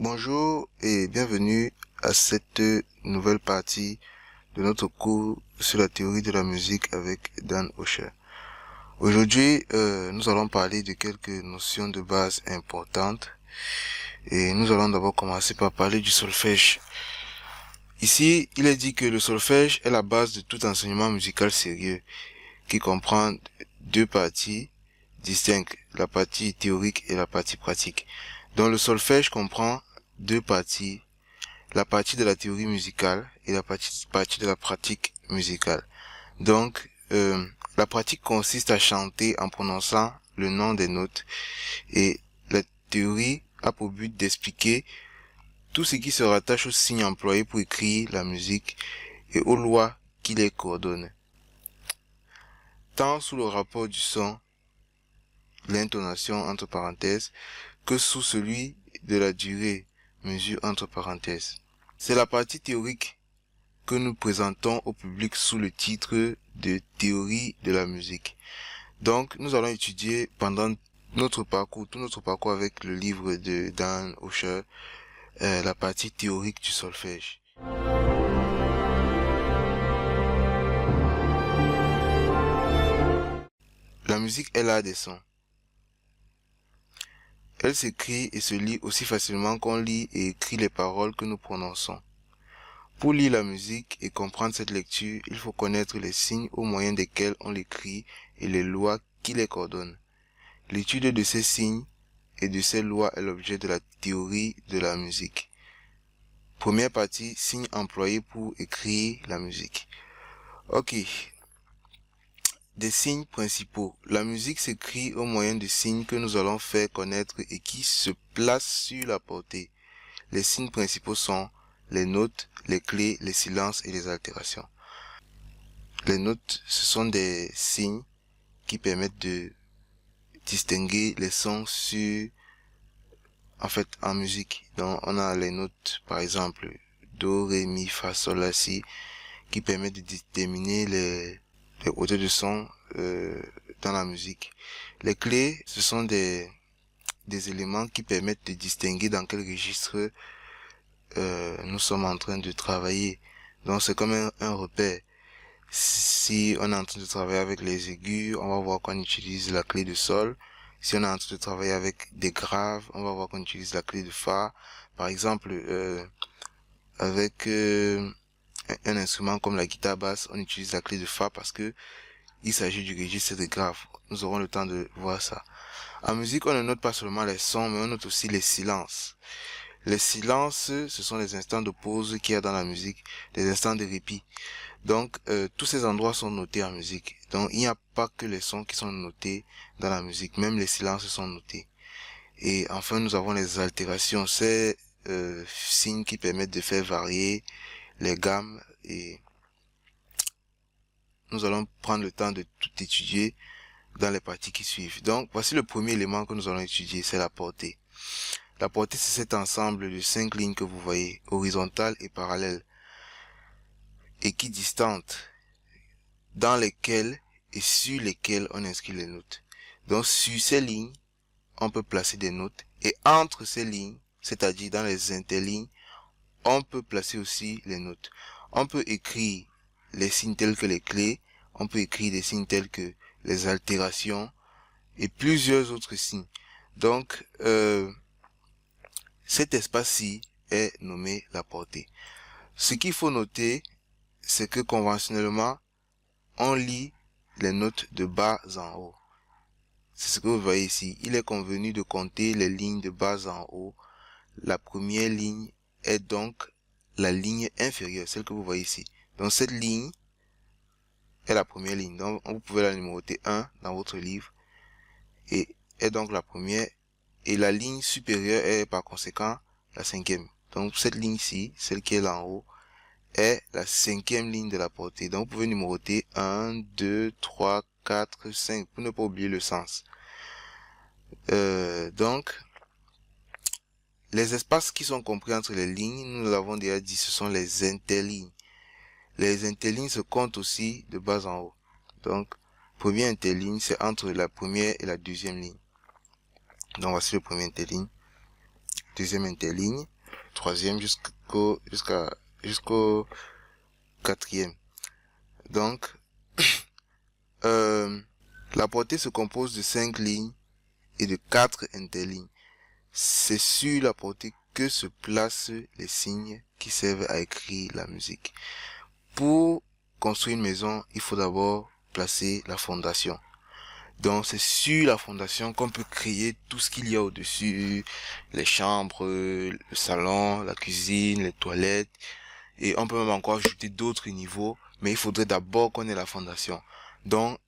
Bonjour et bienvenue à cette nouvelle partie de notre cours sur la théorie de la musique avec Dan Osher. Aujourd'hui, nous allons parler de quelques notions de base importantes et nous allons d'abord commencer par parler du solfège. Ici, il est dit que le solfège est la base de tout enseignement musical sérieux qui comprend deux parties distinctes, la partie théorique et la partie pratique. Donc le solfège comprend deux parties, la partie de la théorie musicale et la partie de la pratique musicale. Donc la pratique consiste à chanter en prononçant le nom des notes et la théorie a pour but d'expliquer tout ce qui se rattache aux signes employés pour écrire la musique et aux lois qui les coordonnent, tant sous le rapport du son, l'intonation entre parenthèses, que sous celui de la durée, mesure entre parenthèses. C'est la partie théorique que nous présentons au public sous le titre de théorie de la musique. Donc, nous allons étudier pendant tout notre parcours avec le livre de Dan Osher, la partie théorique du solfège. La musique est l'art des sons. Elle s'écrit et se lit aussi facilement qu'on lit et écrit les paroles que nous prononçons. Pour lire la musique et comprendre cette lecture, il faut connaître les signes au moyen desquels on l'écrit et les lois qui les coordonnent. L'étude de ces signes et de ces lois est l'objet de la théorie de la musique. Première partie, signes employés pour écrire la musique. Ok. Des signes principaux. La musique s'écrit au moyen de signes que nous allons faire connaître et qui se placent sur la portée. Les signes principaux sont les notes, les clés, les silences et les altérations. Les notes, ce sont des signes qui permettent de distinguer les sons en musique. Donc, on a les notes, par exemple, do, ré, mi, fa, sol, la, si, qui permettent de déterminer les hauteurs de son dans la musique. Les clés, ce sont des éléments qui permettent de distinguer dans quel registre nous sommes en train de travailler. Donc c'est comme un repère. Si on est en train de travailler avec les aigus, on va voir qu'on utilise la clé de sol. Si on est en train de travailler avec des graves, on va voir qu'on utilise la clé de fa. Par exemple, avec un instrument comme la guitare basse, on utilise la clé de fa parce que il s'agit du registre des graves. Nous aurons le temps de voir ça. En musique, on ne note pas seulement les sons, mais on note aussi les silences. Les silences, ce sont les instants de pause qu'il y a dans la musique, des instants de répit. Donc, tous ces endroits sont notés en musique. Donc, il n'y a pas que les sons qui sont notés dans la musique, même les silences sont notés. Et enfin, nous avons les altérations, ces signes qui permettent de faire varier les gammes, et nous allons prendre le temps de tout étudier dans les parties qui suivent. Donc, voici le premier élément que nous allons étudier, c'est la portée. La portée, c'est cet ensemble de 5 lignes que vous voyez, horizontales et parallèles, équidistantes, dans lesquelles et sur lesquelles on inscrit les notes. Donc, sur ces lignes, on peut placer des notes, et entre ces lignes, c'est-à-dire dans les interlignes, on peut placer aussi les notes. On peut écrire les signes tels que les clés, on peut écrire des signes tels que les altérations et plusieurs autres signes. Donc, cet espace-ci est nommé la portée. Ce qu'il faut noter, c'est que conventionnellement, on lit les notes de bas en haut. C'est ce que vous voyez ici. Il est convenu de compter les lignes de bas en haut. La première ligne est donc la ligne inférieure, celle que vous voyez ici. Donc cette ligne est la première ligne. Donc vous pouvez la numéroter 1 dans votre livre. Et est donc la première. Et la ligne supérieure est par conséquent la cinquième. Donc cette ligne-ci, celle qui est là en haut, est la cinquième ligne de la portée. Donc vous pouvez numéroter 1, 2, 3, 4, 5 pour ne pas oublier le sens. Donc, les espaces qui sont compris entre les lignes, nous l'avons déjà dit, ce sont les interlignes. Les interlignes se comptent aussi de bas en haut. Donc, première interligne, c'est entre la première et la deuxième ligne. Donc, voici le premier interligne. Deuxième interligne. troisième jusqu'au quatrième. Donc, la portée se compose de 5 lignes et de 4 interlignes. C'est sur la portée que se placent les signes qui servent à écrire la musique. Pour construire une maison, il faut d'abord placer la fondation. Donc c'est sur la fondation qu'on peut créer tout ce qu'il y a au-dessus, les chambres, le salon, la cuisine, les toilettes, et on peut même encore ajouter d'autres niveaux, mais il faudrait d'abord qu'on ait la fondation. Donc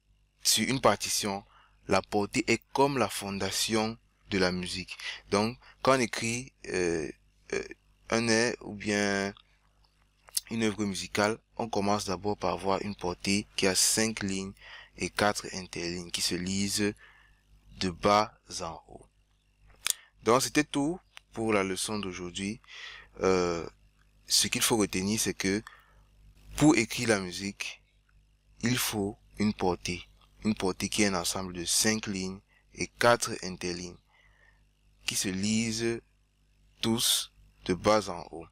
sur une partition, la portée est comme la fondation de la musique. Donc quand on écrit un air ou bien une œuvre musicale, on commence d'abord par avoir une portée qui a 5 lignes et 4 interlignes qui se lisent de bas en haut. Donc c'était tout pour la leçon d'aujourd'hui. Ce qu'il faut retenir, c'est que pour écrire la musique, il faut une portée. Une portée qui est un ensemble de 5 lignes et 4 interlignes qui se lisent tous de bas en haut.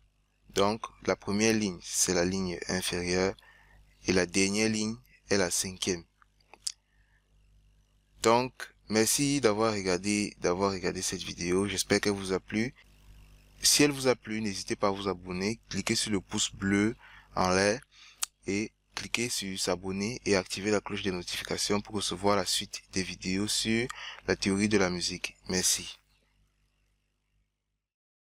Donc la première ligne, c'est la ligne inférieure et la dernière ligne est la cinquième. Donc, merci d'avoir regardé cette vidéo. J'espère qu'elle vous a plu. Si elle vous a plu, n'hésitez pas à vous abonner. Cliquez sur le pouce bleu en l'air et cliquez sur s'abonner et activez la cloche des notifications pour recevoir la suite des vidéos sur la théorie de la musique. Merci.